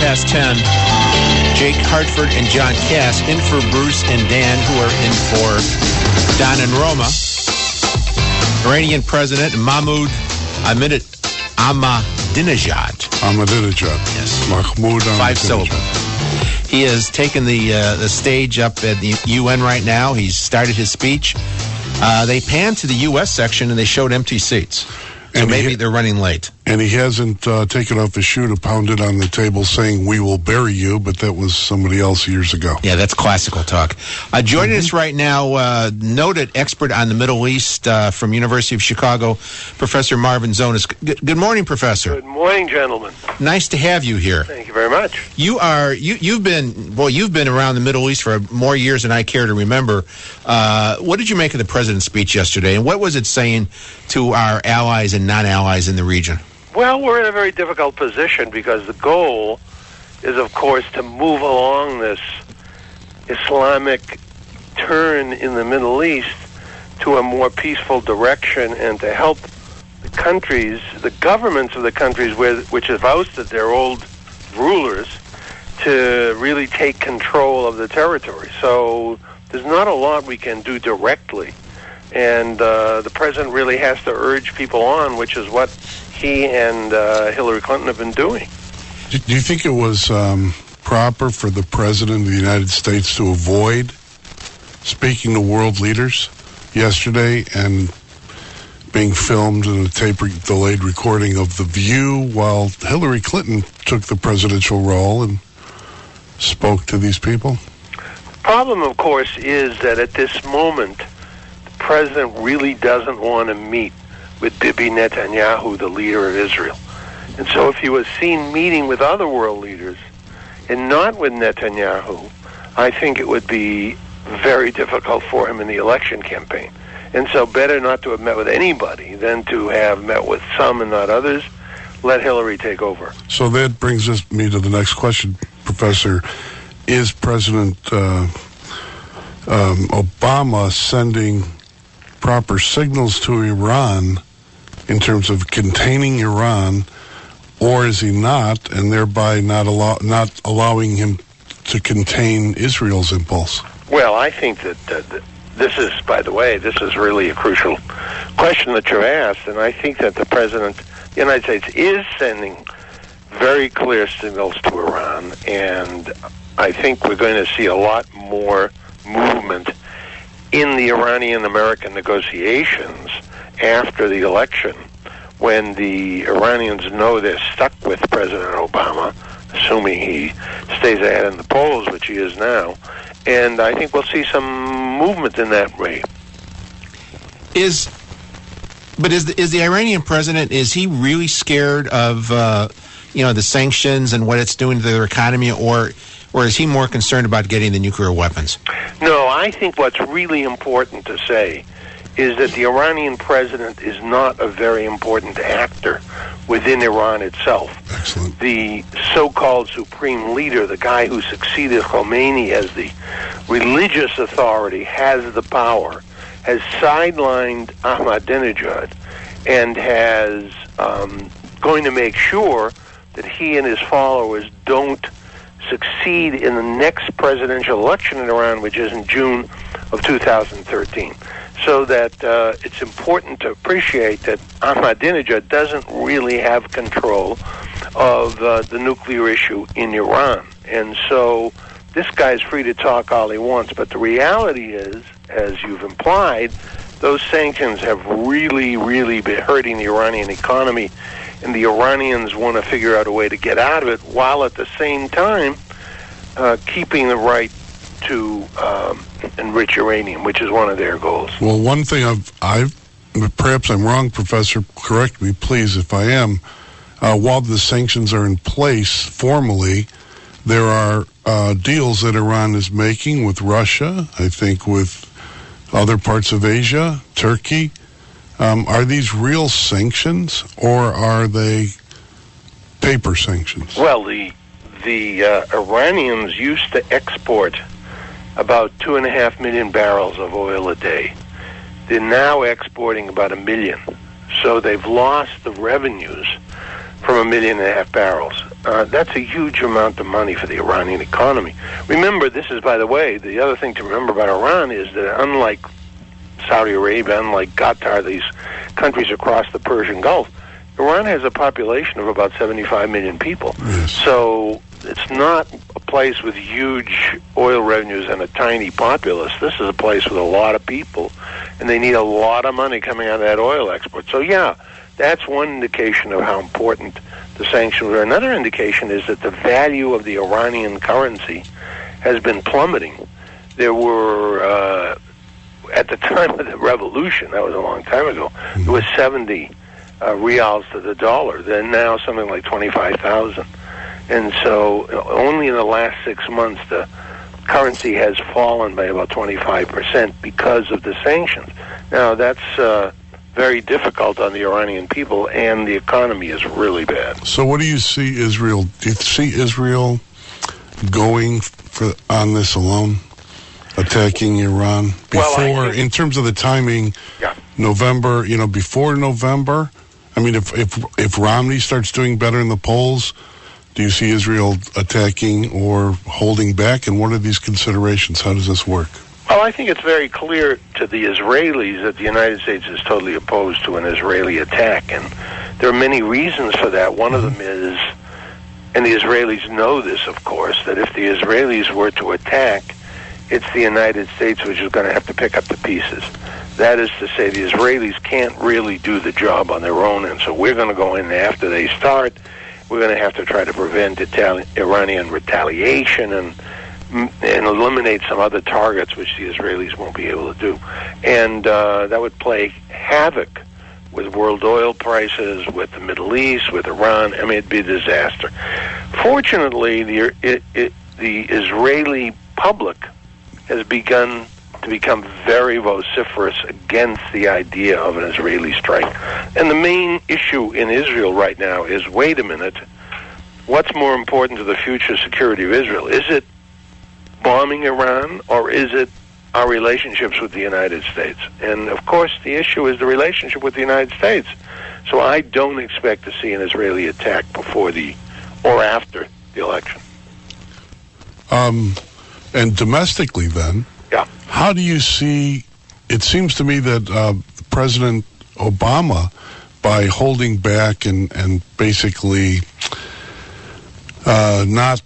past 10. Jake Hartford and John Cass in for Bruce and Dan, who are in for Don and Roma. Iranian President Mahmoud Ahmadinejad. Yes. Mahmoud Ahmadinejad. 5 syllables. He has taken the stage up at the UN right now. He's started his speech. They panned to the U.S. section, and they showed empty seats. So maybe they're running late. And he hasn't taken off his shoe to pound it on the table saying, "We will bury you," but that was somebody else years ago. Yeah, that's classical talk. Joining us right now, noted expert on the Middle East from University of Chicago, Professor Marvin Zonis. Good morning, Professor. Good morning, gentlemen. Nice to have you here. Thank you very much. You've been around the Middle East for more years than I care to remember. What did you make of the president's speech yesterday, and what was it saying to our allies and non-allies in the region? Well, we're in a very difficult position because the goal is, of course, to move along this Islamic turn in the Middle East to a more peaceful direction and to help the countries, the governments of the countries which have ousted their old rulers, to really take control of the territory. So there's not a lot we can do directly. And the president really has to urge people on, which is what he and Hillary Clinton have been doing. Do you think it was proper for the president of the United States to avoid speaking to world leaders yesterday and being filmed in a tape-delayed recording of The View while Hillary Clinton took the presidential role and spoke to these people? The problem, of course, is that at this moment, the president really doesn't want to meet with Bibi Netanyahu, the leader of Israel. And so if he was seen meeting with other world leaders and not with Netanyahu, I think it would be very difficult for him in the election campaign. And so better not to have met with anybody than to have met with some and not others. Let Hillary take over. So that brings me to the next question, Professor. Is President Obama sending proper signals to Iran in terms of containing Iran, or is he not, and thereby not allowing him to contain Israel's impulse? Well, I think that this is, by the way, this is really a crucial question that you asked, and I think that the President of the United States is sending very clear signals to Iran, and I think we're going to see a lot more movement in the Iranian-American negotiations after the election, when the Iranians know they're stuck with President Obama, assuming he stays ahead in the polls, which he is now. And I think we'll see some movement in that way. Is the Iranian president, is he really scared of the sanctions and what it's doing to their economy, or is he more concerned about getting the nuclear weapons? No, I think what's really important to say is that the Iranian president is not a very important actor within Iran itself. Excellent. The so-called supreme leader, the guy who succeeded Khomeini as the religious authority, has the power, has sidelined Ahmadinejad, and has going to make sure that he and his followers don't succeed in the next presidential election in Iran, which is in June of 2013. So that it's important to appreciate that Ahmadinejad doesn't really have control of the nuclear issue in Iran. And so this guy's free to talk all he wants, but the reality is, as you've implied, those sanctions have really, really been hurting the Iranian economy, and the Iranians want to figure out a way to get out of it, while at the same time keeping the right to enrich uranium, which is one of their goals. Well, one thing I've perhaps I'm wrong, Professor, correct me, please, if I am. While the sanctions are in place formally, there are deals that Iran is making with Russia, I think with other parts of Asia, Turkey. Are these real sanctions, or are they paper sanctions? Well, the Iranians used to export about 2.5 million barrels of oil a day. They're now exporting about 1 million. So they've lost the revenues from 1.5 million barrels. that's a huge amount of money for the Iranian economy. Remember, this is, by the way, the other thing to remember about Iran is that unlike Saudi Arabia, unlike Qatar, these countries across the Persian Gulf, Iran has a population of about 75 million people. Yes. So it's not a place with huge oil revenues and a tiny populace. This is a place with a lot of people, and they need a lot of money coming out of that oil export. So, yeah, that's one indication of how important the sanctions are. Another indication is that the value of the Iranian currency has been plummeting. There were, at the time of the revolution, that was a long time ago, it was 70 reals to the dollar. They're now something like 25,000. And so only in the last 6 months, the currency has fallen by about 25% because of the sanctions. Now, that's very difficult on the Iranian people, and the economy is really bad. So what do you see Israel? Do you see Israel going on this alone, attacking Iran before, in terms of the timing, November, before November? I mean, if Romney starts doing better in the polls, do you see Israel attacking or holding back? And what are these considerations? How does this work? Well, I think it's very clear to the Israelis that the United States is totally opposed to an Israeli attack, and there are many reasons for that. One of them is, and the Israelis know this, of course, that if the Israelis were to attack, it's the United States which is going to have to pick up the pieces. That is to say, the Israelis can't really do the job on their own, and so we're going to go in after they start. We're going to have to try to prevent Iranian retaliation and eliminate some other targets which the Israelis won't be able to do. And that would play havoc with world oil prices, with the Middle East, with Iran. I mean, it'd be a disaster. Fortunately, the Israeli public has begun to become very vociferous against the idea of an Israeli strike. And the main issue in Israel right now is, wait a minute, what's more important to the future security of Israel? Is it bombing Iran, or is it our relationships with the United States? And, of course, the issue is the relationship with the United States. So I don't expect to see an Israeli attack before or after the election. And domestically, then, how do you see, it seems to me that President Obama, by holding back and basically not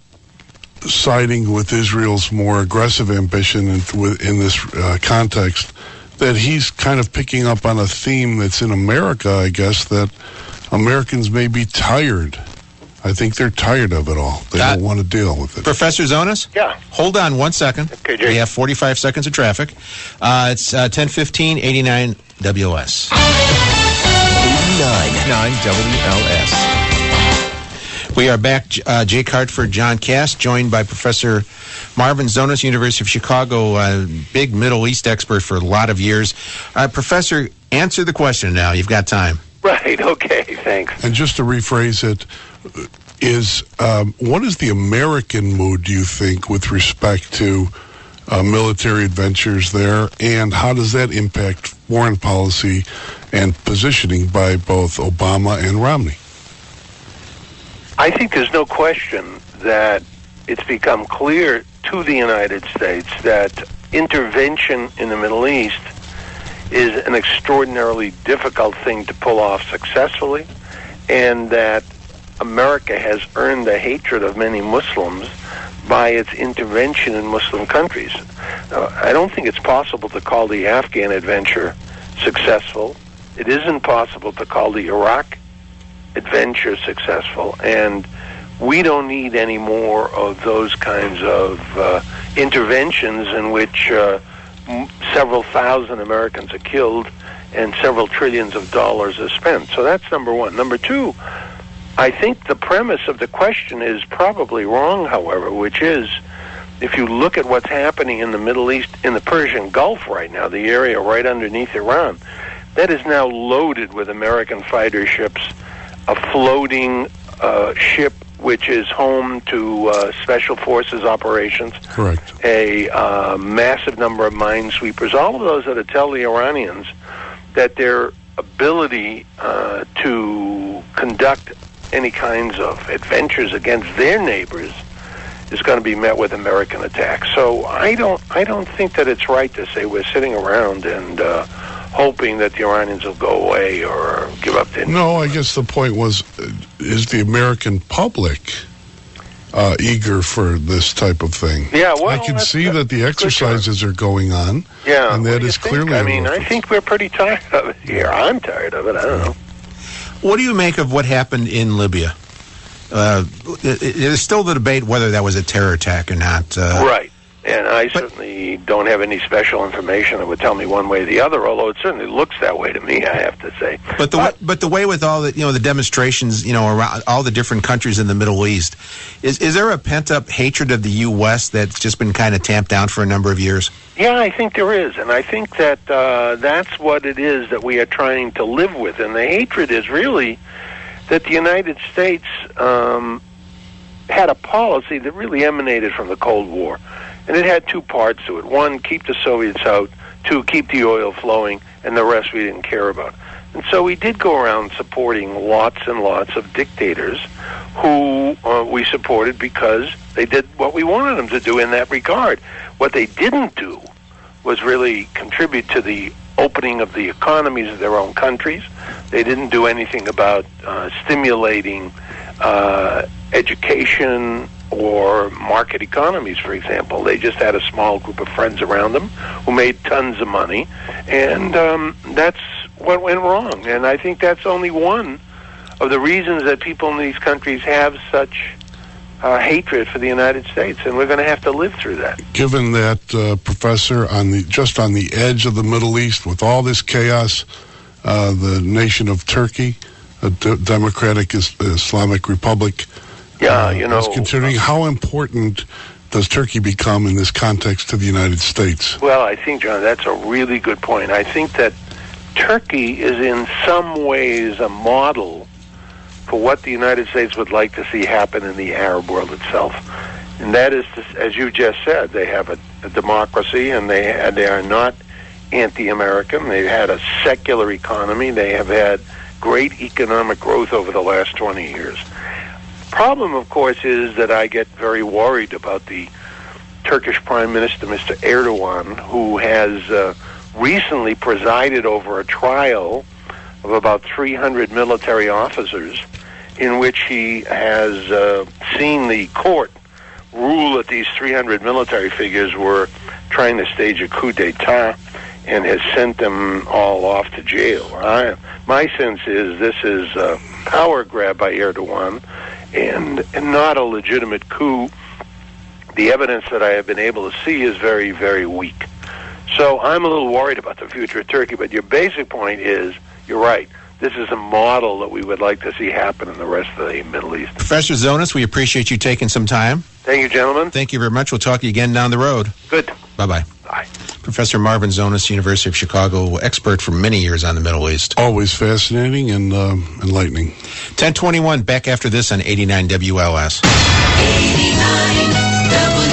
siding with Israel's more aggressive ambition in this context, that he's kind of picking up on a theme that's in America, I guess, that Americans may be tired. I think they're tired of it all. They don't want to deal with it. Professor Zonis? Yeah. Hold on 1 second. Okay, Jake. We have 45 seconds of traffic. It's 10:15, 89 WS. 89 WLS. We are back. Jake Hartford, John Cass, joined by Professor Marvin Zonis, University of Chicago, big Middle East expert for a lot of years. Professor, answer the question now. You've got time. Right, okay, thanks. And just to rephrase it, what is the American mood, do you think, with respect to military adventures there, and how does that impact foreign policy and positioning by both Obama and Romney? I think there's no question that it's become clear to the United States that intervention in the Middle East is an extraordinarily difficult thing to pull off successfully, and that America has earned the hatred of many Muslims by its intervention in Muslim countries. I don't think it's possible to call the Afghan adventure successful. It isn't possible to call the Iraq adventure successful, and we don't need any more of those kinds of interventions in which several thousand Americans are killed and several trillions of dollars are spent. So that's number one. Number two, I think the premise of the question is probably wrong, however, which is, if you look at what's happening in the Middle East, in the Persian Gulf right now, the area right underneath Iran, that is now loaded with American fighter ships, a floating ship which is home to special forces operations. Correct. A massive number of minesweepers, all of those that tell the Iranians that their ability to conduct any kinds of adventures against their neighbors is going to be met with American attacks. So I don't think that it's right to say we're sitting around and hoping that the Iranians will go away or give up their... No, I guess the point was, is the American public eager for this type of thing? Yeah, well, I can see that the exercises are going on. Yeah, and that is clearly... I mean, I think we're pretty tired of it here. I'm tired of it. I don't know. What do you make of what happened in Libya? There's still the debate whether that was a terror attack or not. Right. And I certainly don't have any special information that would tell me one way or the other, although it certainly looks that way to me, I have to say. But the way with all the the demonstrations, around all the different countries in the Middle East, is there a pent-up hatred of the U.S. that's just been kind of tamped down for a number of years? Yeah, I think there is, and I think that that's what it is that we are trying to live with. And the hatred is really that the United States had a policy that really emanated from the Cold War. And it had two parts to it. One, keep the Soviets out. Two, keep the oil flowing. And the rest we didn't care about. And so we did go around supporting lots and lots of dictators who we supported because they did what we wanted them to do in that regard. What they didn't do was really contribute to the opening of the economies of their own countries. They didn't do anything about stimulating education or market economies, for example. They just had a small group of friends around them who made tons of money, and that's what went wrong. And I think that's only one of the reasons that people in these countries have such hatred for the United States, and we're going to have to live through that. Given that, Professor, on the edge of the Middle East, with all this chaos, the nation of Turkey, a democratic Islamic Republic, is considering how important does Turkey become in this context to the United States? Well, I think, John, that's a really good point. I think that Turkey is in some ways a model for what the United States would like to see happen in the Arab world itself. And that is, as you just said, they have a democracy, and they are not anti-American. They've had a secular economy. They have had great economic growth over the last 20 years. Problem, of course, is that I get very worried about the Turkish Prime Minister, Mr. Erdogan, who has recently presided over a trial of about 300 military officers in which he has seen the court rule that these 300 military figures were trying to stage a coup d'etat and has sent them all off to jail. My sense is this is a power grab by Erdogan and not a legitimate coup. The evidence that I have been able to see is very, very weak. So I'm a little worried about the future of Turkey, but your basic point is, you're right. This is a model that we would like to see happen in the rest of the Middle East. Professor Zonis, we appreciate you taking some time. Thank you, gentlemen. Thank you very much. We'll talk to you again down the road. Good. Bye-bye. Bye. Professor Marvin Zonis, University of Chicago, expert for many years on the Middle East. Always fascinating and enlightening. 10:21, back after this on 89 WLS. 89 WLS.